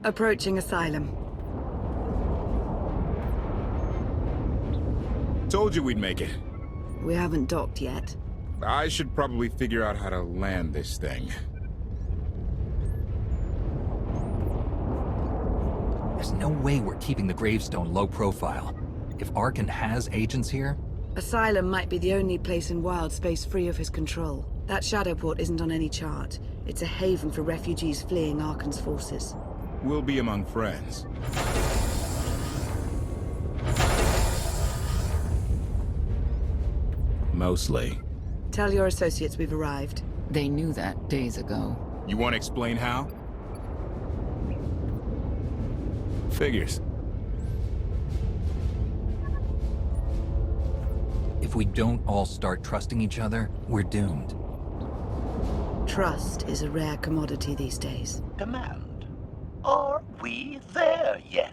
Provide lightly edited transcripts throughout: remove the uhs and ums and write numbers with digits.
Approaching Asylum. Told you we'd make it. We haven't docked yet. I should probably figure out how to land this thing. There's no way we're keeping the gravestone low profile. If Arkan has agents here... Asylum might be the only place in wild space free of his control. That shadow port isn't on any chart. It's a haven for refugees fleeing Arkan's forces. We'll be among friends. Mostly. Tell your associates we've arrived. They knew that days ago. You want to explain how? Figures. If we don't all start trusting each other, we're doomed. Trust is a rare commodity these days. Command. Are we there yet?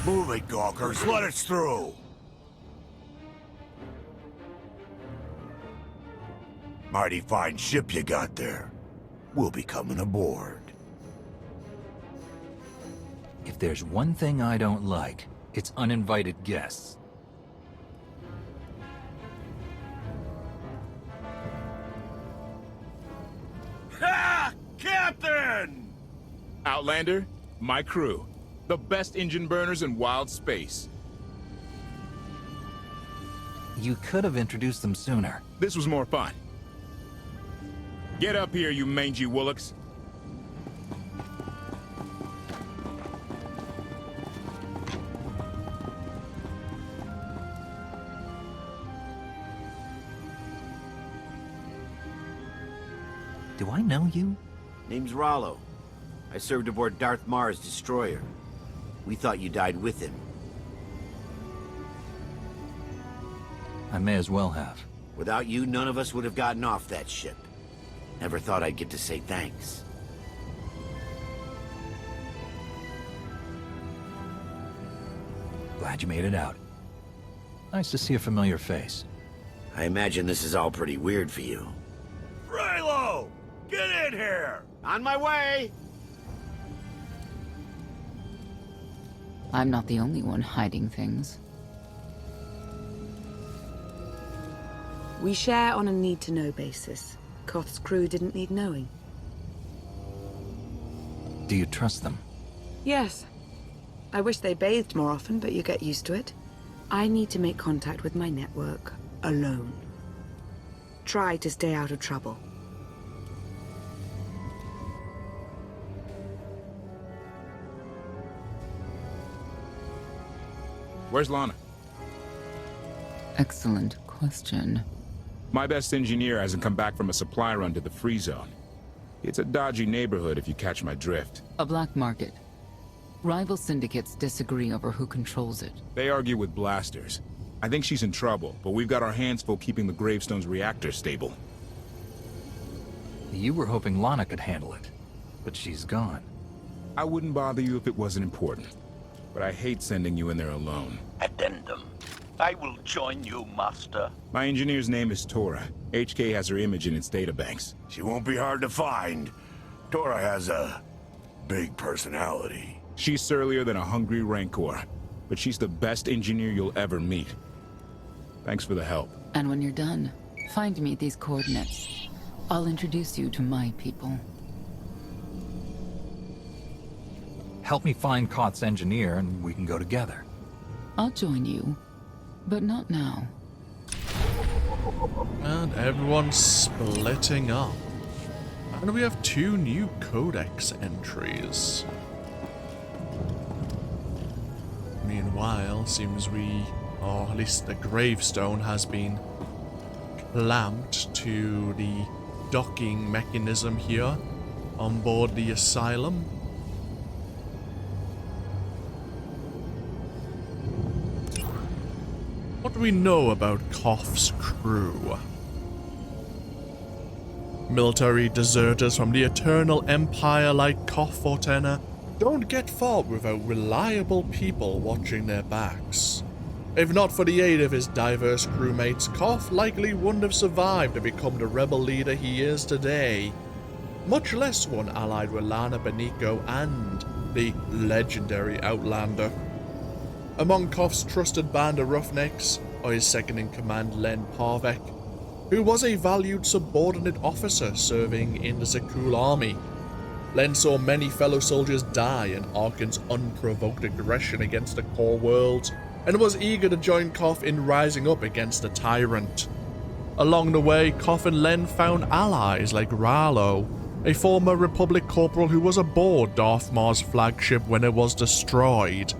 Move it, gawkers. Let us through. Mighty fine ship you got there. We'll be coming aboard. If there's one thing I don't like, it's uninvited guests. Ha! Captain! Outlander, my crew. The best engine burners in wild space. You could have introduced them sooner. This was more fun. Get up here, you mangy woolocks. Do I know you? Name's Rollo. I served aboard Darth Marr's destroyer. We thought you died with him. I may as well have. Without you, none of us would have gotten off that ship. Never thought I'd get to say thanks. Glad you made it out. Nice to see a familiar face. I imagine this is all pretty weird for you. Raylo! Get in here! On my way! I'm not the only one hiding things. We share on a need-to-know basis. Koth's crew didn't need knowing. Do you trust them? Yes. I wish they bathed more often, but you get used to it. I need to make contact with my network, alone. Try to stay out of trouble. Where's Lana? Excellent question. My best engineer hasn't come back from a supply run to the free zone. It's a dodgy neighborhood if you catch my drift. A black market. Rival syndicates disagree over who controls it. They argue with blasters. I think she's in trouble, but we've got our hands full keeping the Gravestone's reactor stable. You were hoping Lana could handle it, but she's gone. I wouldn't bother you if it wasn't important, but I hate sending you in there alone. Addendum. I will join you, Master. My engineer's name is Torah. HK has her image in its databanks. She won't be hard to find. Torah has a big personality. She's surlier than a hungry rancor, but she's the best engineer you'll ever meet. Thanks for the help. And when you're done, find me these coordinates. I'll introduce you to my people. Help me find Koth's engineer and we can go together. I'll join you, but not now. And everyone's splitting up. And we have 2 new codex entries. Meanwhile, seems or at least the gravestone has been clamped to the docking mechanism here on board the Asylum. What do we know about Koth's crew? Military deserters from the Eternal Empire like Koth Fortenna don't get far without reliable people watching their backs. If not for the aid of his diverse crewmates, Koth likely wouldn't have survived to become the rebel leader he is today, much less one allied with Lana Beniko and the legendary Outlander. Among Koth's trusted band of roughnecks are his second-in-command Len Parvek, who was a valued subordinate officer serving in the Zakul army. Len saw many fellow soldiers die in Arkan's unprovoked aggression against the core world, and was eager to join Koth in rising up against the tyrant. Along the way, Koth and Len found allies like Ralo, a former Republic corporal who was aboard Darth Maul's flagship when it was destroyed,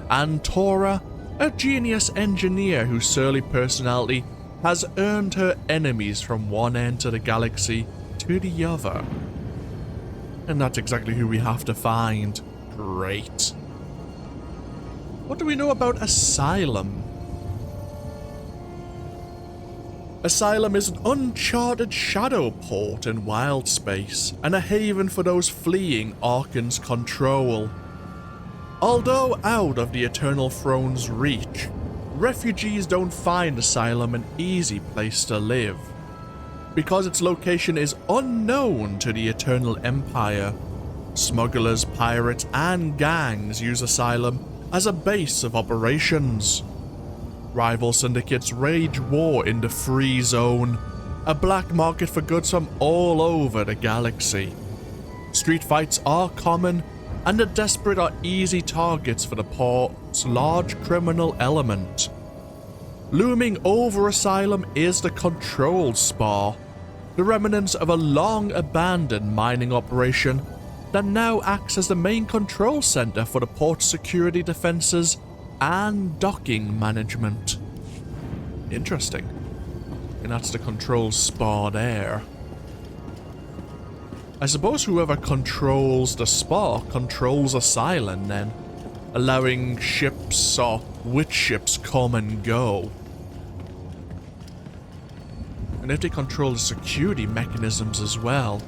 and Torah, a genius engineer whose surly personality has earned her enemies from one end of the galaxy to the other. And that's exactly who we have to find. Great. What do we know about Asylum? Asylum is an uncharted shadow port in wild space, and a haven for those fleeing Arkan's control. Although out of the Eternal Throne's reach, refugees don't find Asylum an easy place to live. Because its location is unknown to the Eternal Empire, smugglers, pirates, and gangs use Asylum as a base of operations. Rival syndicates wage war in the Free Zone, a black market for goods from all over the galaxy. Street fights are common, and the desperate are easy targets for the port's large criminal element. Looming over Asylum is the Control Spar, the remnants of a long-abandoned mining operation that now acts as the main control center for the port's security defenses and docking management. Interesting. And that's the Control Spar there. I suppose whoever controls the Spar controls Asylum then, allowing ships or which ships come and go. And if they control the security mechanisms as well.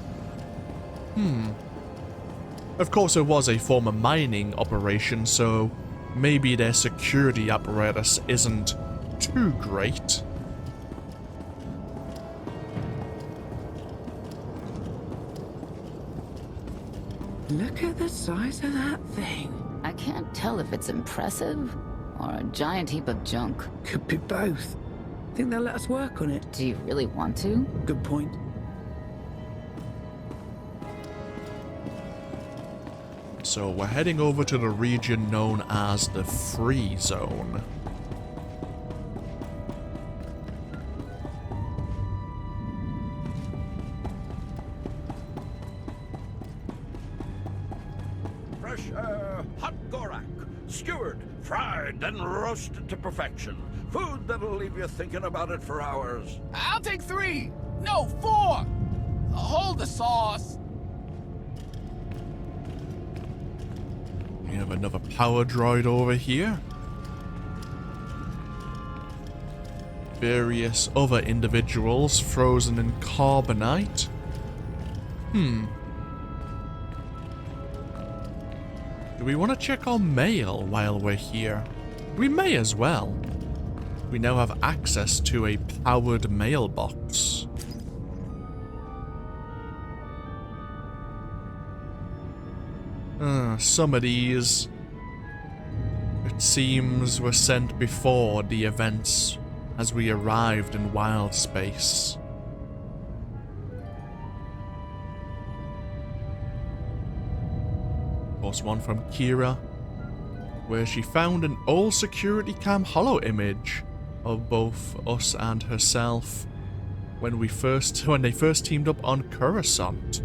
Of course, it was a former mining operation, so maybe their security apparatus isn't too great. Look at the size of that thing. I can't tell if it's impressive or a giant heap of junk. Could be both. Think they'll let us work on it? Do you really want to? Good point. So we're heading over to the region known as the Free Zone. Fresh, hot Gorak, skewered, fried, then roasted to perfection. Food that'll leave you thinking about it for hours. I'll take 3. No, 4. Hold the sauce. We have another power droid over here. Various other individuals frozen in carbonite. Do we want to check our mail while we're here? We may as well. We now have access to a powered mailbox. Some of these, it seems, were sent before the events as we arrived in wild space. Of course, one from Kira, where she found an old security cam holo image of both us and herself when they first teamed up on Coruscant.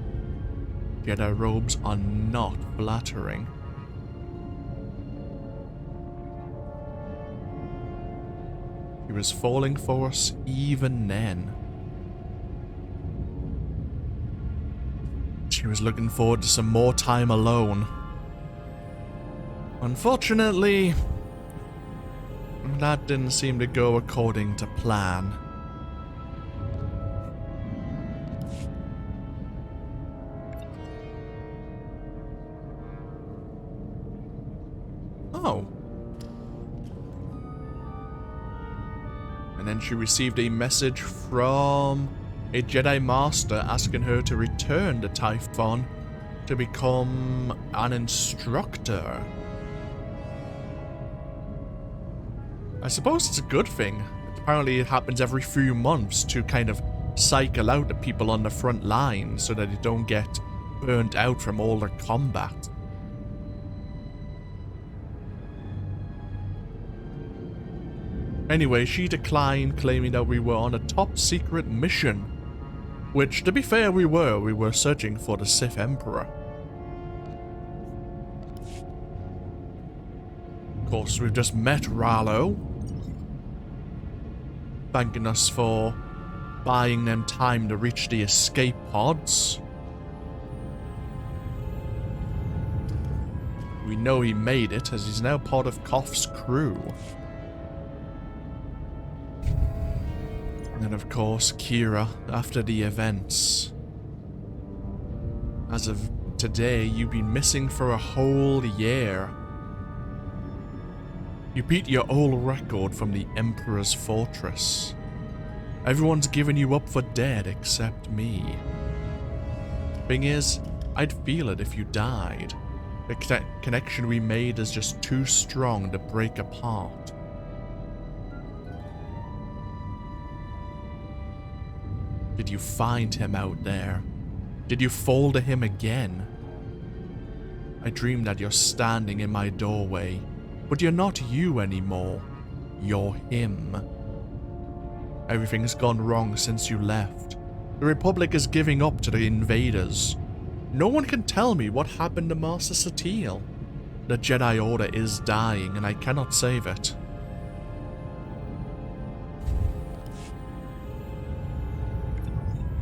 Jedi robes are not flattering. He was falling for us even then. She was looking forward to some more time alone. Unfortunately, that didn't seem to go according to plan. Oh. And then she received a message from a Jedi Master asking her to return to Tython to become an instructor. I suppose it's a good thing. Apparently it happens every few months to kind of cycle out the people on the front line so that they don't get burnt out from all their combat. Anyway, she declined, claiming that we were on a top secret mission. Which, to be fair, we were searching for the Sith Emperor. Of course, we've just met Rallo, thanking us for buying them time to reach the escape pods. We know he made it, as he's now part of Koff's crew. And of course, Kira, after the events. As of today, you've been missing for a whole year. You beat your old record from the Emperor's fortress. Everyone's given you up for dead except me. Thing is, I'd feel it if you died. The connection we made is just too strong to break apart. Did you find him out there? Did you fall to him again? I dreamed that you're standing in my doorway, but you're not you anymore. You're him. Everything's gone wrong since you left. The Republic is giving up to the invaders. No one can tell me what happened to Master Satele. The Jedi Order is dying, and I cannot save it.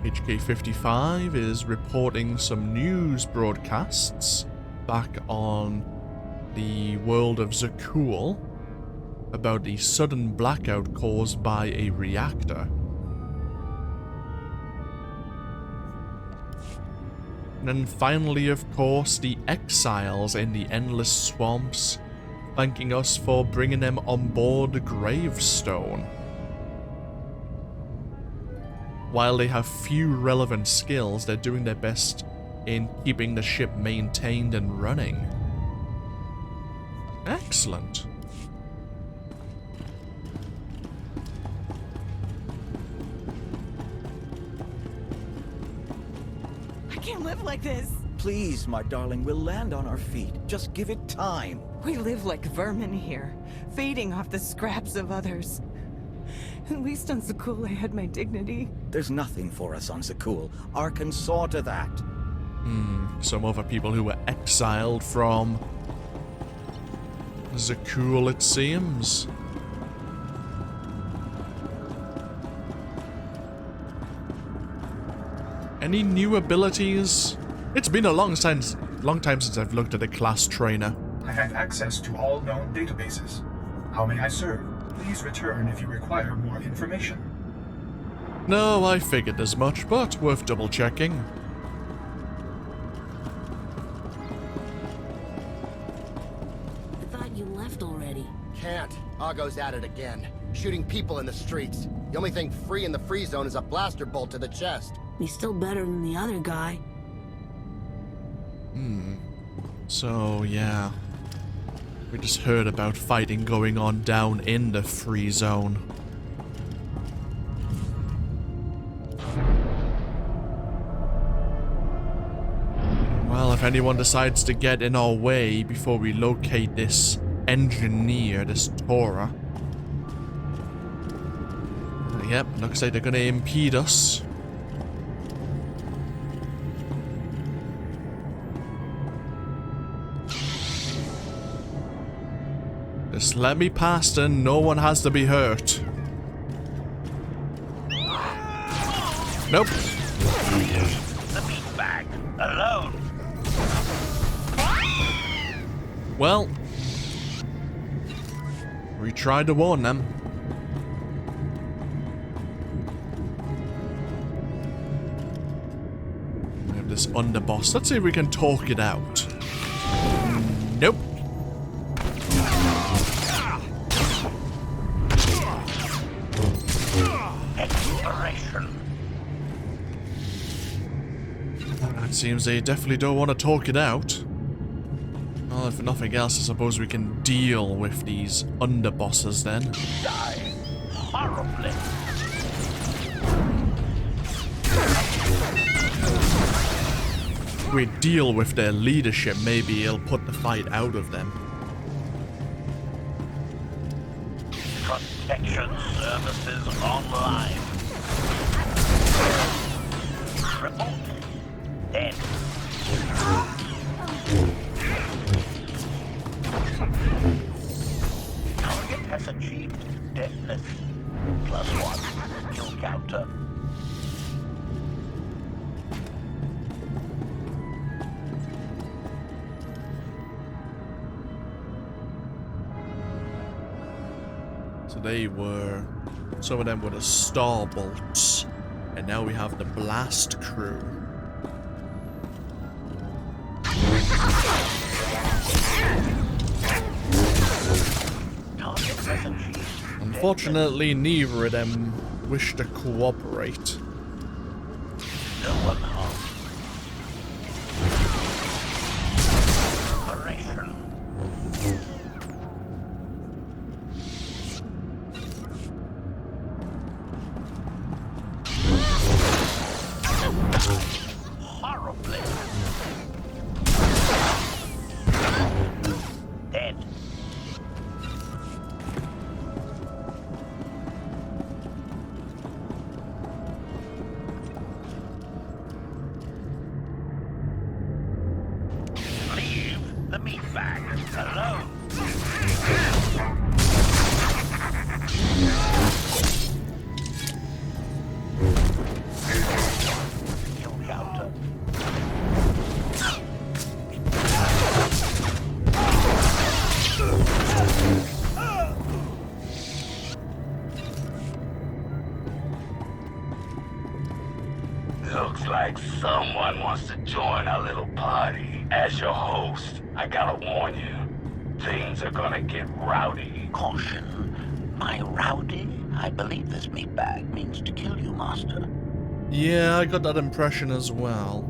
HK55 is reporting some news broadcasts back on the world of Zakul about the sudden blackout caused by a reactor. And then finally, of course, the exiles in the endless swamps thanking us for bringing them on board the gravestone. While they have few relevant skills, they're doing their best in keeping the ship maintained and running. Excellent. I can't live like this. Please, my darling, we'll land on our feet. Just give it time. We live like vermin here, feeding off the scraps of others. At least on Zakul I had my dignity. There's nothing for us on Zakul. Arkan saw to that. Some other people who were exiled from So cool it seems. Any new abilities? It's been a long time since I've looked at a class trainer. I have access to all known databases. How may I serve? Please return if you require more information. No, I figured as much, but worth double checking. I thought you left already. Can't. Argo's at it again. Shooting people in the streets. The only thing free in the free zone is a blaster bolt to the chest. He's still better than the other guy. So, yeah. We just heard about fighting going on down in the free zone. Well, if anyone decides to get in our way before we locate this engineer, this Torah. Yep, looks like they're gonna impede us. Just let me past and no one has to be hurt. Nope. The meat bag. Alone. Well, we tried to warn them. We have this underboss. Let's see if we can talk it out. Nope. It seems they definitely don't want to talk it out. Well, if nothing else, I suppose we can deal with these underbosses then. Die horribly. If we deal with their leadership, maybe it'll put the fight out of them. Protection services online. Remote. Dead. Target has achieved deadness. +1 kill counter. So they were... Some of them were the star bolts. And now we have the blast crew. Unfortunately, neither of them wish to cooperate. No one harmed. Operation. Horribly. Dead. Leave the meat bag alone. Kill counter. Looks like someone wants to join our little party. As your host, I gotta warn you, things are gonna get rowdy. Caution. My rowdy? I believe this meat bag means to kill you, Master. Yeah, I got that impression as well.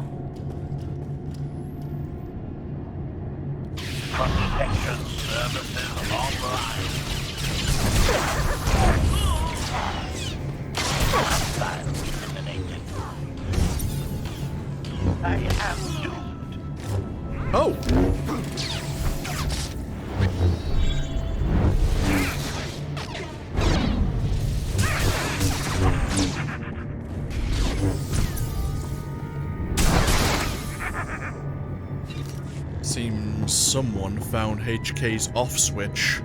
Protection services online. Hostile eliminated. I am doomed. Oh! Seems someone found HK's off switch.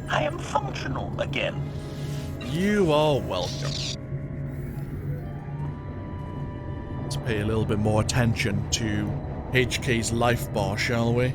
I am functional again. You are welcome. Let's pay a little bit more attention to HK's life bar, shall we?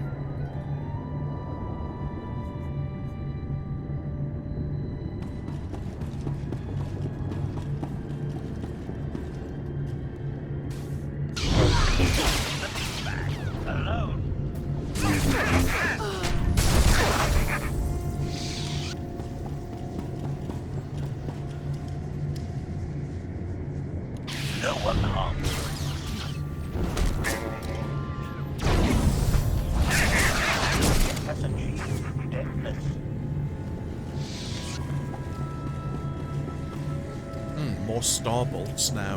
More star bolts now.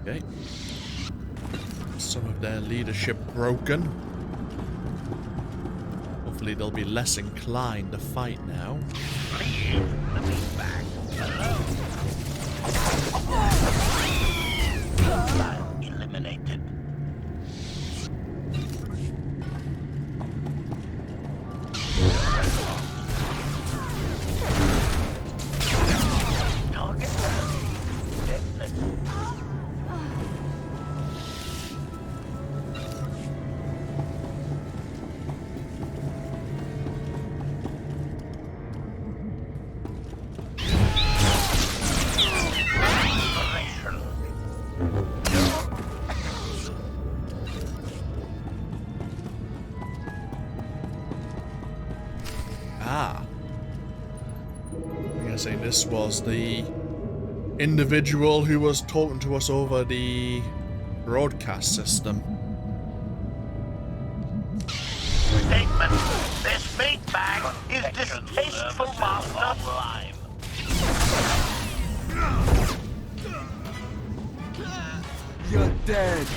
Okay. Some of their leadership broken. Hopefully they'll be less inclined to fight now. Eliminated. This was the individual who was talking to us over the broadcast system. Statement. This meat bag is distasteful, Master. You're dead.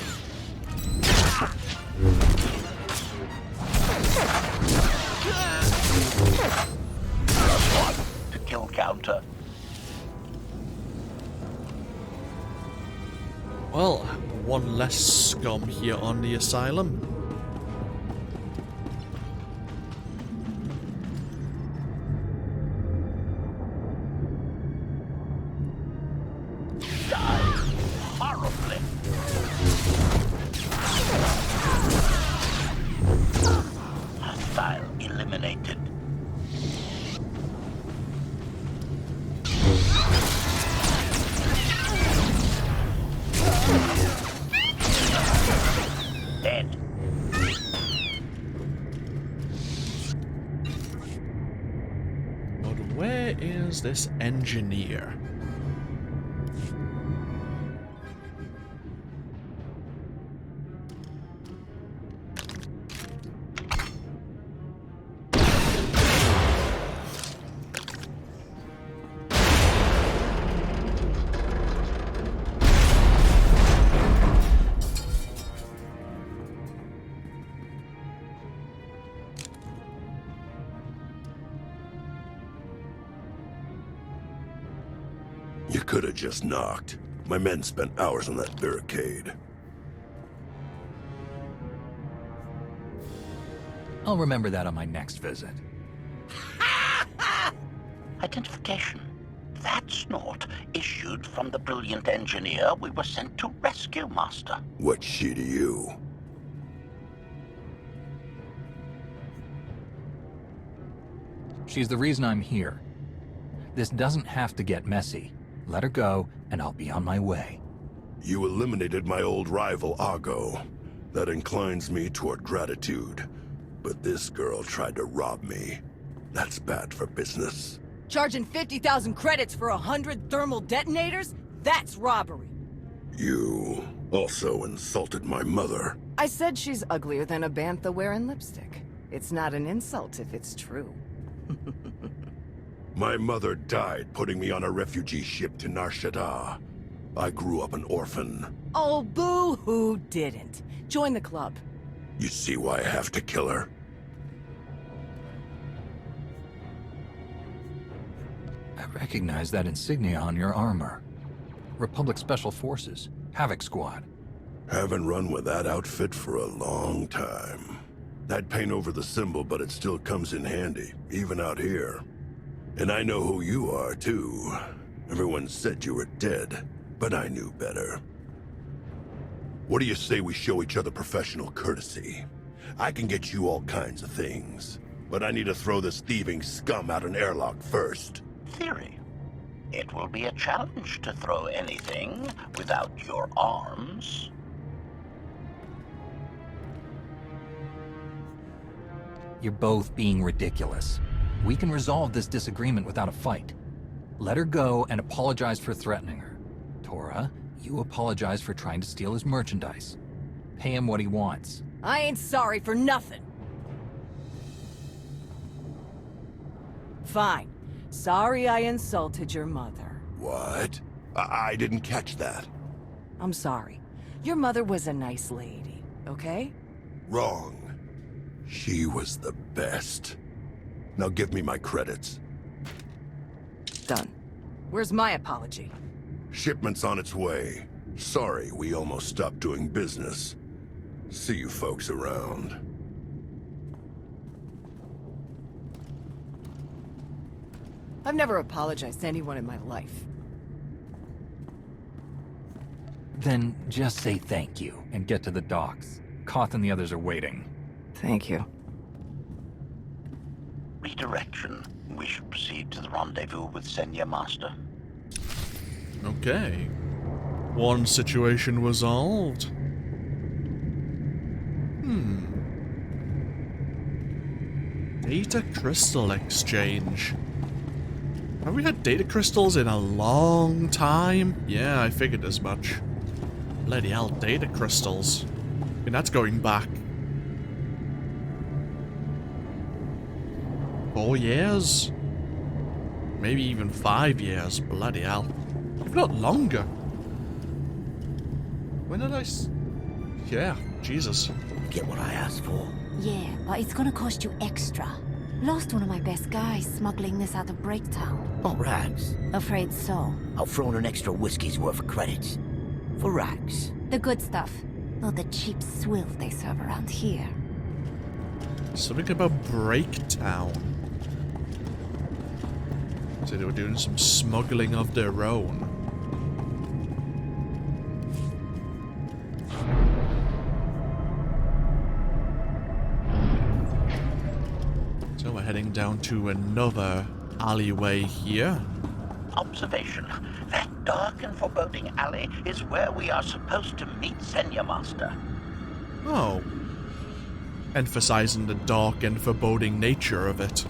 Kill counter. Well, one less scum here on the Asylum. Die horribly. Hostile eliminated. Dead. But where is this engineer? You could have just knocked. My men spent hours on that barricade. I'll remember that on my next visit. Identification. That snort issued from the brilliant engineer we were sent to rescue, Master. What's she to you? She's the reason I'm here. This doesn't have to get messy. Let her go, and I'll be on my way. You eliminated my old rival, Argo. That inclines me toward gratitude. But this girl tried to rob me. That's bad for business. Charging 50,000 credits for 100 thermal detonators? That's robbery. You also insulted my mother. I said she's uglier than a bantha wearing lipstick. It's not an insult if it's true. My mother died putting me on a refugee ship to Nar Shaddaa. I grew up an orphan. Oh, boo-hoo didn't. Join the club. You see why I have to kill her? I recognize that insignia on your armor. Republic Special Forces, Havoc Squad. Haven't run with that outfit for a long time. I'd paint over the symbol, but it still comes in handy, even out here. And I know who you are, too. Everyone said you were dead, but I knew better. What do you say we show each other professional courtesy? I can get you all kinds of things, but I need to throw this thieving scum out an airlock first. Theory. It will be a challenge to throw anything without your arms. You're both being ridiculous. We can resolve this disagreement without a fight. Let her go and apologize for threatening her. Torah, you apologize for trying to steal his merchandise. Pay him what he wants. I ain't sorry for nothing. Fine. Sorry I insulted your mother. What? I didn't catch that. I'm sorry. Your mother was a nice lady, okay? Wrong. She was the best. Now give me my credits. Done. Where's my apology? Shipment's on its way. Sorry we almost stopped doing business. See you folks around. I've never apologized to anyone in my life. Then just say thank you and get to the docks. Koth and the others are waiting. Thank you. Redirection. We should proceed to the rendezvous with Senya Master. Okay. One situation resolved. Data crystal exchange. Have we had data crystals in a long time? Yeah, I figured as much. Bloody hell, data crystals. I mean, that's going back 4 years? Maybe even 5 years. Bloody hell. If not longer. When did I yeah, Jesus. Get what I asked for. Yeah, but it's gonna cost you extra. Lost one of my best guys smuggling this out of Breaktown. Want rags? Afraid so. I'll throw in an extra whiskey's worth of credits. For rags. The good stuff. Not the cheap swill they serve around here. Something about Breaktown. So they were doing some smuggling of their own. So we're heading down to another alleyway here. Observation. That dark and foreboding alley is where we are supposed to meet Senya Master. Oh. Emphasizing the dark and foreboding nature of it.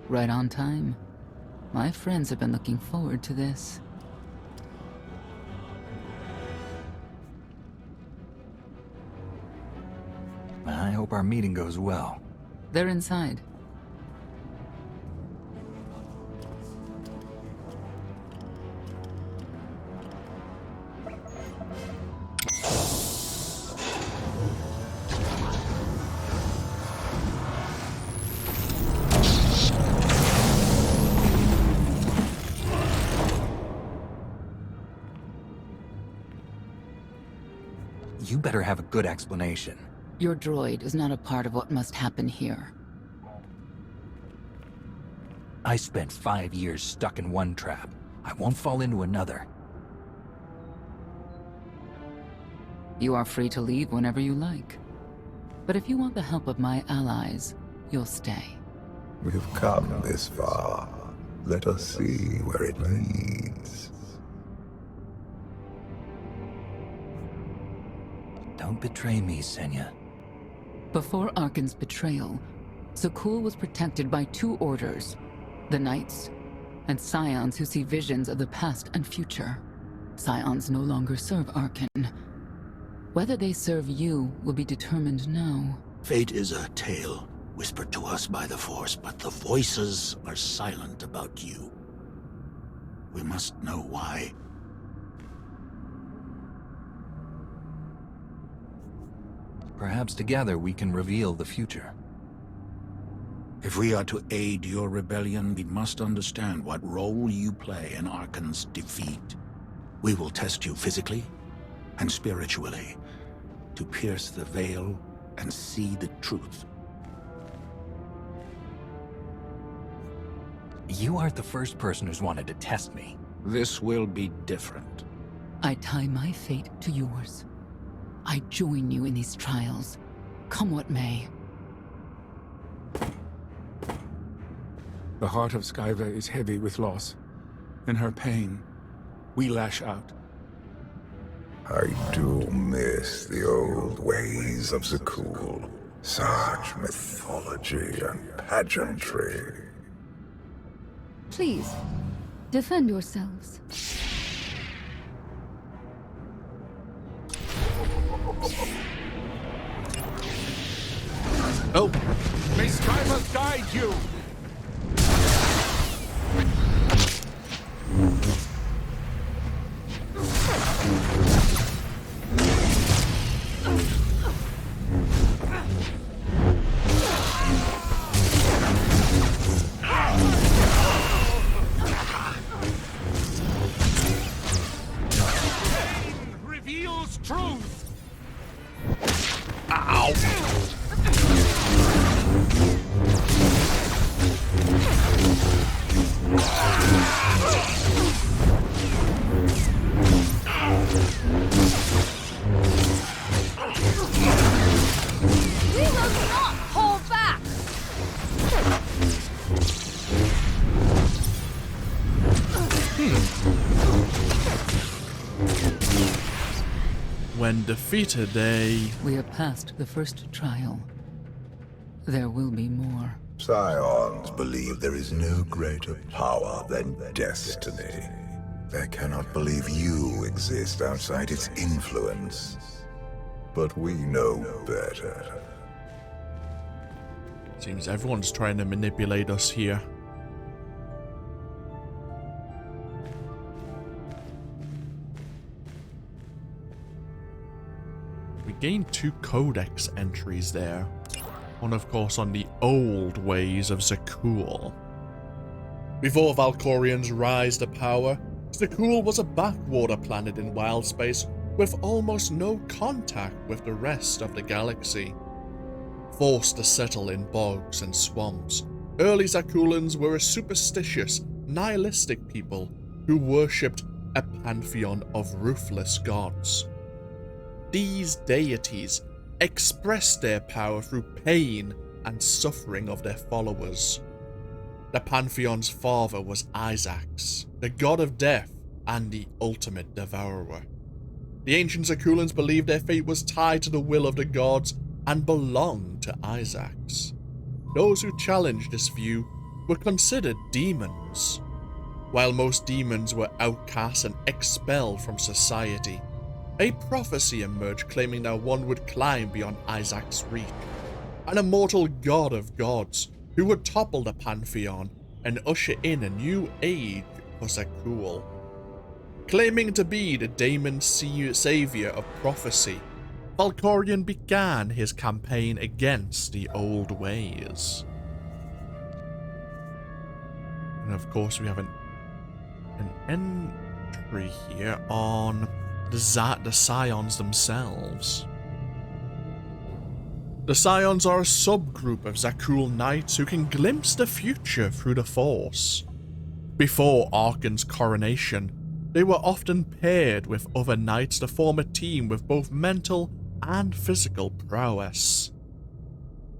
Right on time. My friends have been looking forward to this. I hope our meeting goes well. They're inside. You better have a good explanation. Your droid is not a part of what must happen here. I spent 5 years stuck in one trap. I won't fall into another. You are free to leave whenever you like. But if you want the help of my allies, you'll stay. We've come this far. Let us see where it leads. Don't betray me, Senya. Before Arkan's betrayal, Zakul was protected by two orders, the Knights and Scions who see visions of the past and future. Scions no longer serve Arkan. Whether they serve you will be determined now. Fate is a tale whispered to us by the Force, but the voices are silent about you. We must know why. Perhaps together we can reveal the future. If we are to aid your rebellion, we must understand what role you play in Arkan's defeat. We will test you physically and spiritually to pierce the veil and see the truth. You aren't the first person who's wanted to test me. This will be different. I tie my fate to yours. I join you in these trials, come what may. The heart of Skyva is heavy with loss. In her pain, we lash out. I do miss the old ways of Zakul. Such mythology and pageantry. Please, defend yourselves. Oh! May Skyva guide you! Reveals truth! We will not hold back! When defeated, We are past the first trial. There will be more. Scions believe there is no greater power than destiny. They cannot believe you exist outside its influence. But we know better. Seems everyone's trying to manipulate us here. We gained 2 codex entries there. One, of course, on the old ways of Zakul. Before Valkorian's rise to power, Zakul was a backwater planet in wild space with almost no contact with the rest of the galaxy. Forced to settle in bogs and swamps, early Zakulans were a superstitious, nihilistic people who worshipped a pantheon of ruthless gods. These deities expressed their power through pain and suffering of their followers. The pantheon's father was Isaax, the god of death and the ultimate devourer. The ancient Zakulans believed their fate was tied to the will of the gods and belonged to Isaax. Those who challenged this view were considered demons. While most demons were outcast and expelled from society, a prophecy emerged claiming that one would climb beyond Isaac's reach, an immortal god of gods who would topple the pantheon and usher in a new age for Zakul. Claiming to be the daemon savior of prophecy, Valkorian began his campaign against the old ways. And of course we have an entry here on the Scions themselves. The Scions are a subgroup of Zakul Knights who can glimpse the future through the Force. Before Arkan's coronation, they were often paired with other Knights to form a team with both mental and physical prowess.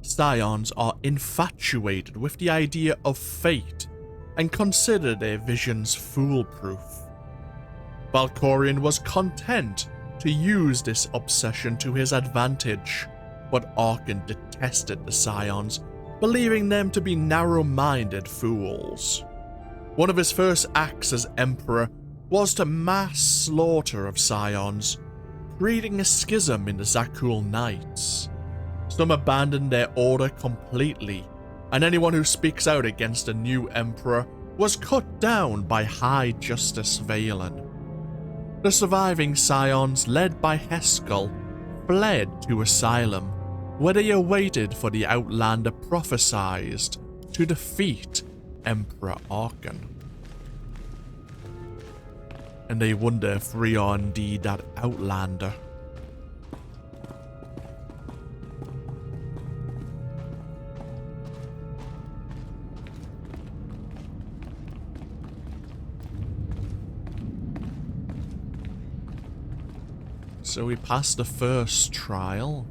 Scions are infatuated with the idea of fate and considered their visions foolproof. Valkorion was content to use this obsession to his advantage, but Arkan detested the Scions, believing them to be narrow-minded fools. One of his first acts as Emperor was to mass slaughter of Scions, creating a schism in the Zakul Knights. Some abandoned their order completely, and anyone who speaks out against the new Emperor was cut down by High Justice Valen. The surviving Scions, led by Heskel, fled to Asylum, where they awaited for the Outlander prophesied to defeat Emperor Arkan. And they wonder if we are indeed that Outlander. So we passed the first trial.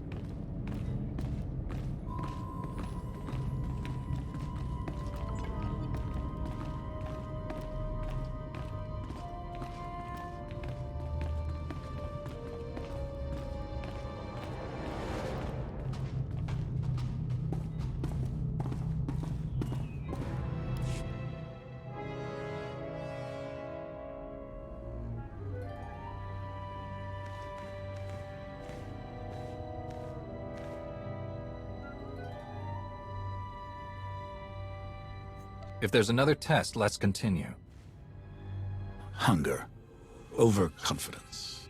If there's another test, let's continue. Hunger. Overconfidence.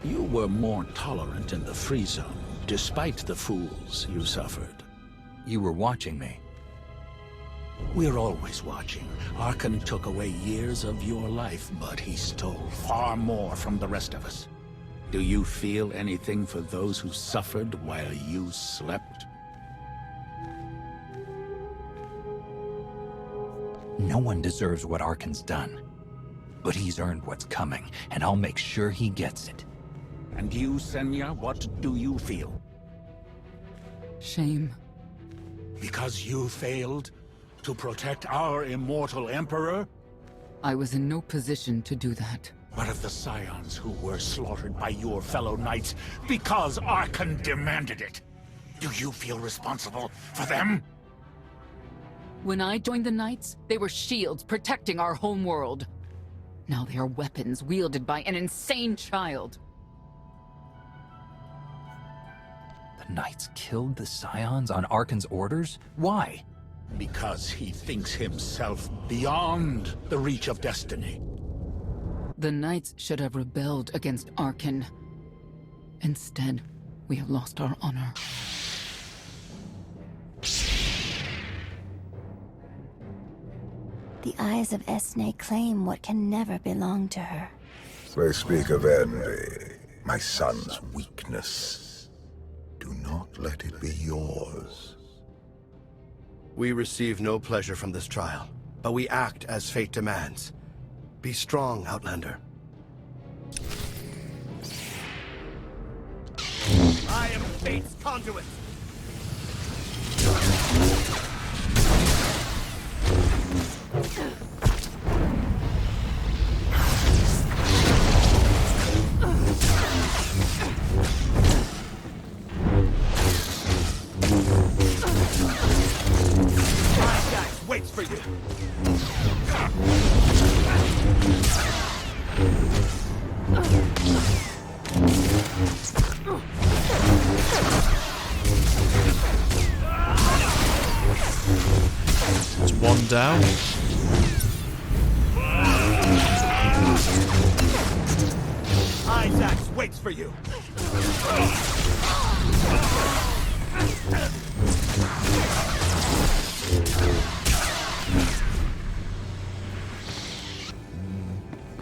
You were more tolerant in the free zone, despite the fools you suffered. You were watching me. We're always watching. Arkan took away years of your life, but he stole far more from the rest of us. Do you feel anything for those who suffered while you slept? No one deserves what Arkan's done. But he's earned what's coming, and I'll make sure he gets it. And you, Senya, what do you feel? Shame. Because you failed to protect our immortal Emperor? I was in no position to do that. What of the Scions who were slaughtered by your fellow knights because Arkan demanded it? Do you feel responsible for them? When I joined the Knights, they were shields protecting our homeworld. Now they are weapons wielded by an insane child. The Knights killed the Scions on Arkan's orders? Why? Because he thinks himself beyond the reach of destiny. The Knights should have rebelled against Arkan. Instead, we have lost our honor. The eyes of Esne claim what can never belong to her. They speak of envy, my son's weakness. Do not let it be yours. We receive no pleasure from this trial, but we act as fate demands. Be strong, Outlander. I am fate's conduit! Waits for you. There's one down. Isaac waits for you.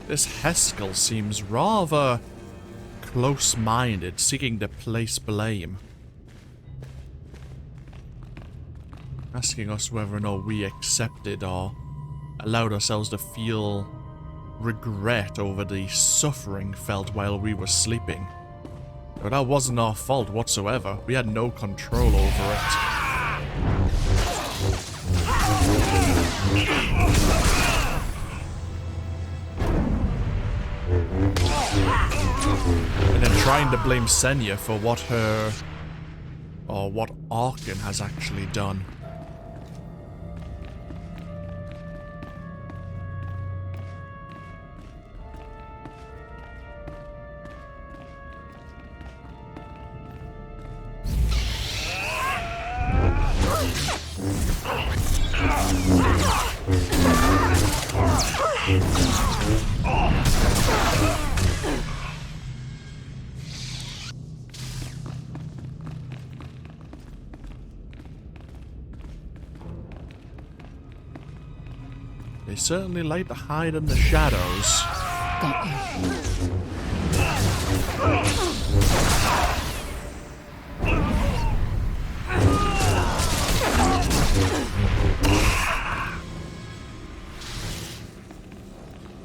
This Heskel seems rather close-minded, seeking to place blame. Asking us whether or not we accepted or allowed ourselves to feel regret over the suffering felt while we were sleeping. But that wasn't our fault whatsoever. We had no control over it. And then trying to blame Senya for what what Arkan has actually done. They certainly like to hide in the shadows. Got you.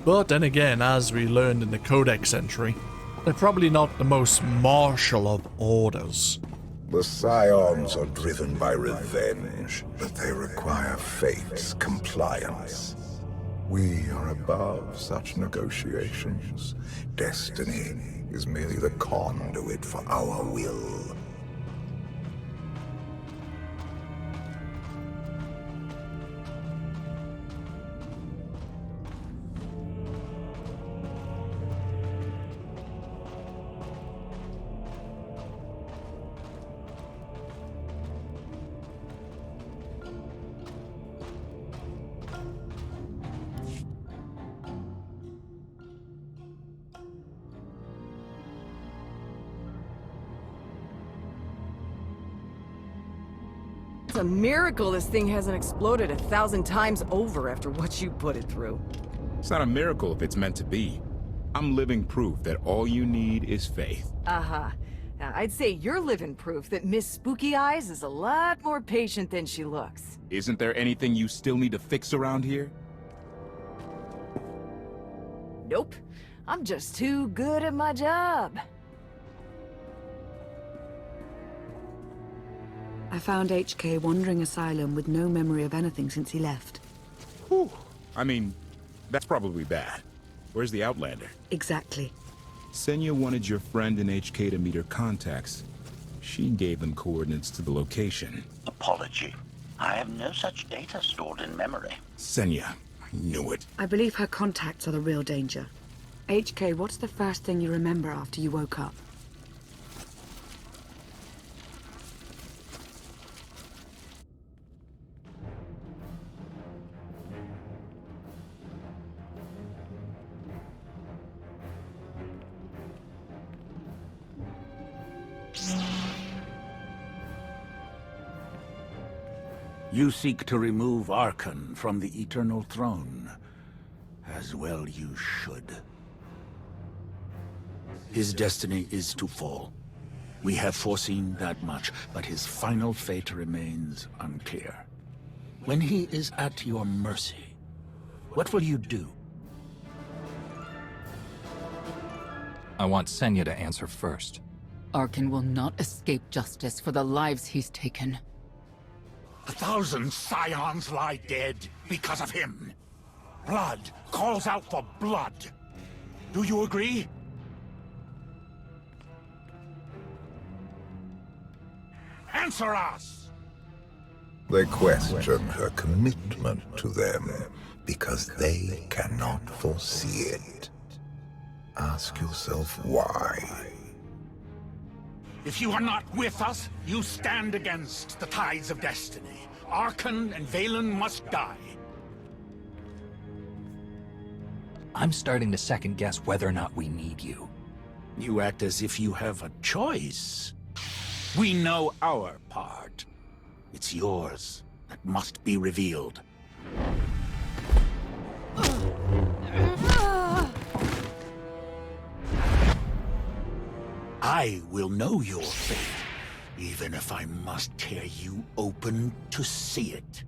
But then again, as we learned in the Codex entry, they're probably not the most martial of orders. The Scions are driven by revenge, but they require fate's compliance. We are above such negotiations. Destiny is merely the conduit for our will. It's a miracle this thing hasn't exploded 1,000 times over after what you put it through. It's not a miracle if it's meant to be. I'm living proof that all you need is faith. Uh-huh. Now, I'd say you're living proof that Miss Spooky Eyes is a lot more patient than she looks. Isn't there anything you still need to fix around here? Nope. I'm just too good at my job. I found HK wandering Asylum with no memory of anything since he left. Whew. I mean, that's probably bad. Where's the Outlander? Exactly. Senya wanted your friend in HK to meet her contacts. She gave them coordinates to the location. Apology. I have no such data stored in memory. Senya, I knew it. I believe her contacts are the real danger. HK, what's the first thing you remember after you woke up? You seek to remove Arkan from the Eternal Throne. As well you should. His destiny is to fall. We have foreseen that much, but his final fate remains unclear. When he is at your mercy, what will you do? I want Senya to answer first. Arkan will not escape justice for the lives he's taken. 1,000 Scions lie dead because of him. Blood calls out for blood. Do you agree? Answer us! They question her commitment to them because they cannot foresee it. Ask yourself why. If you are not with us, you stand against the tides of destiny. Arkan and Valen must die. I'm starting to second guess whether or not we need you. You act as if you have a choice. We know our part. It's yours that must be revealed. I will know your fate, even if I must tear you open to see it.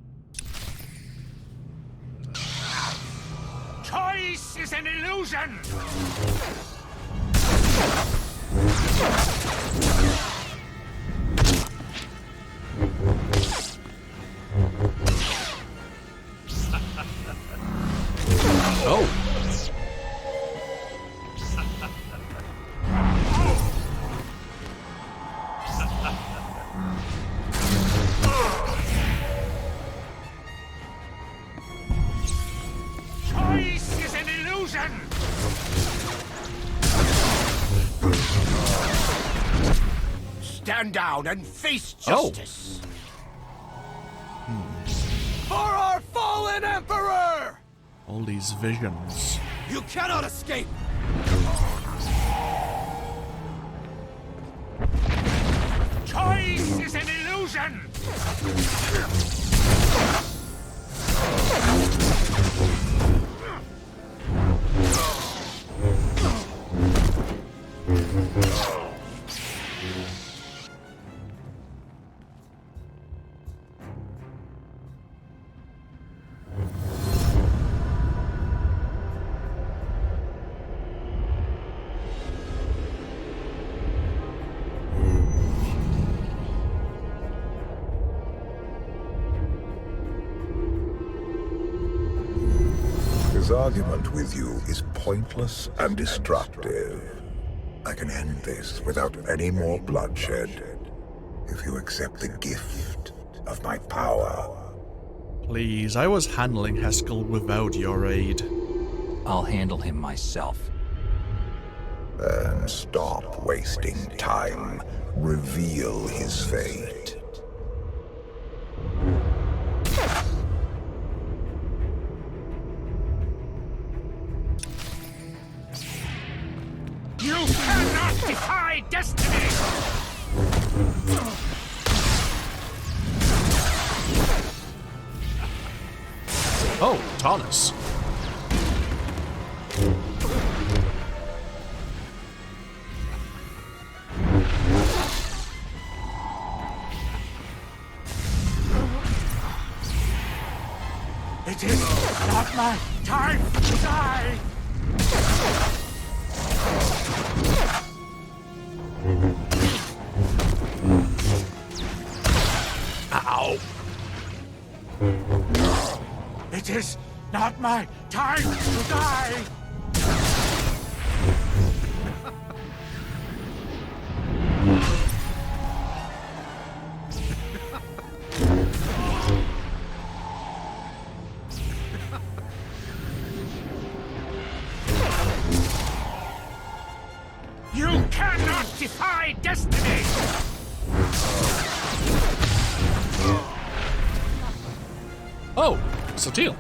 Choice is an illusion! Choice is an illusion! Stand down and face justice! For our fallen Emperor! All these visions. You cannot escape! Choice is an illusion! His argument with you is pointless and destructive. I can end this without any more bloodshed, if you accept the gift of my power. Please, I was handling Haskell without your aid. I'll handle him myself. Then stop wasting time. Reveal his fate. You cannot defy destiny! Oh, Thomas. It is not my time to die! Ow. It is not my time to die! You cannot defy destiny! Oh, it's a deal.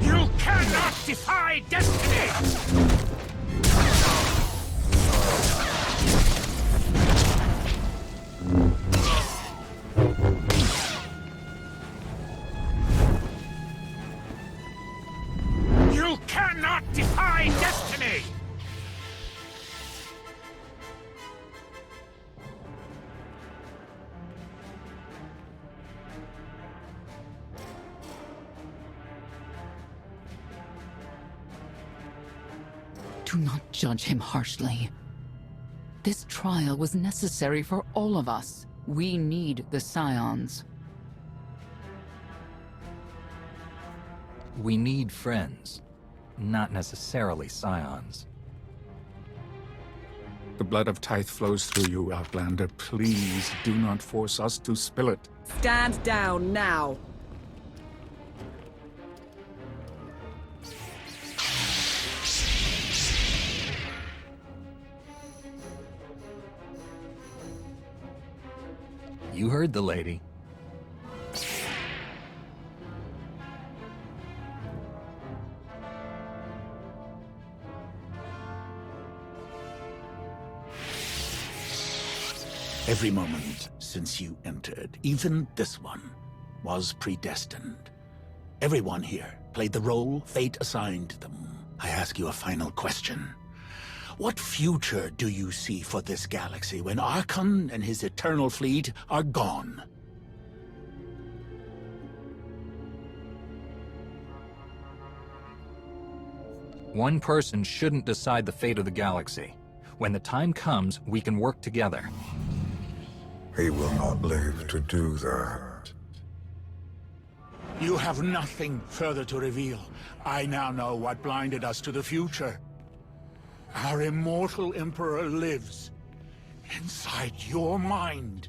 You cannot defy destiny! You cannot defy destiny! Do not judge him harshly. This trial was necessary for all of us. We need the Scions. We need friends, not necessarily Scions. The blood of Tyth flows through you, Outlander. Please do not force us to spill it. Stand down now. You heard the lady. Every moment since you entered, even this one, was predestined. Everyone here played the role fate assigned them. I ask you a final question. What future do you see for this galaxy when Archon and his eternal fleet are gone? One person shouldn't decide the fate of the galaxy. When the time comes, we can work together. He will not live to do that. You have nothing further to reveal. I now know what blinded us to the future. Our immortal Emperor lives inside your mind.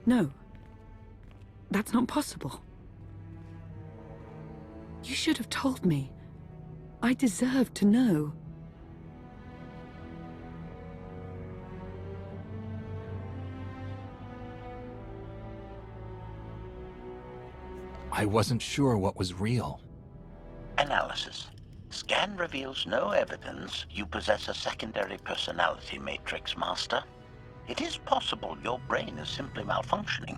No. That's not possible. You should have told me. I deserve to know. I wasn't sure what was real. Analysis. Scan reveals no evidence you possess a secondary personality matrix, Master. It is possible your brain is simply malfunctioning.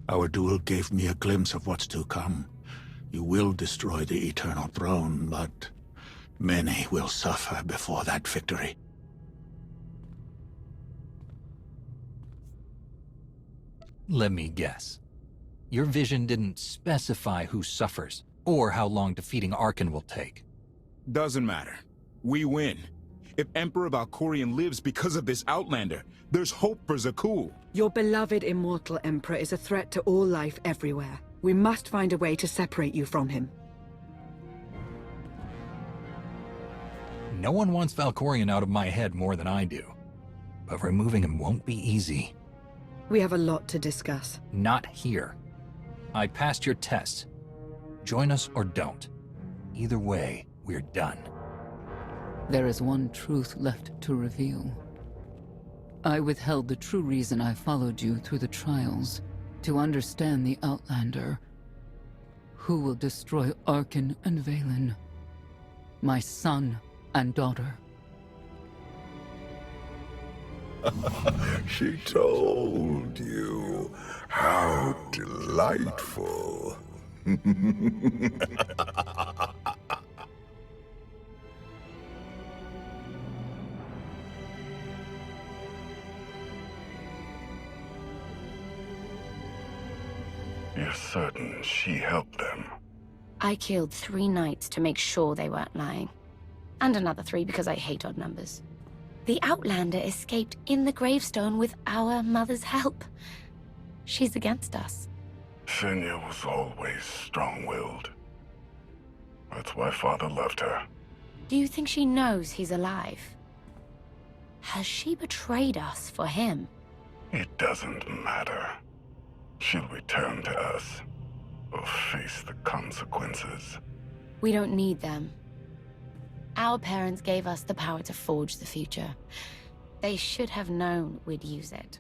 Our duel gave me a glimpse of what's to come. You will destroy the Eternal Throne, but many will suffer before that victory. Let me guess. Your vision didn't specify who suffers, or how long defeating Arcann will take. Doesn't matter. We win. If Emperor Valkorion lives because of this Outlander, there's hope for Zakul. Your beloved immortal Emperor is a threat to all life everywhere. We must find a way to separate you from him. No one wants Valkorion out of my head more than I do. But removing him won't be easy. We have a lot to discuss. Not here. I passed your test. Join us or don't. Either way, we're done. There is one truth left to reveal. I withheld the true reason I followed you through the trials, to understand the Outlander, who will destroy Arcann and Valen, my son and daughter. She told you. How delightful. You're certain she helped them? I killed 3 knights to make sure they weren't lying. And another 3 because I hate odd numbers. The Outlander escaped in the gravestone with our mother's help. She's against us. Senya was always strong-willed. That's why Father left her. Do you think she knows he's alive? Has she betrayed us for him? It doesn't matter. She'll return to us, or face the consequences. We don't need them. Our parents gave us the power to forge the future. They should have known we'd use it.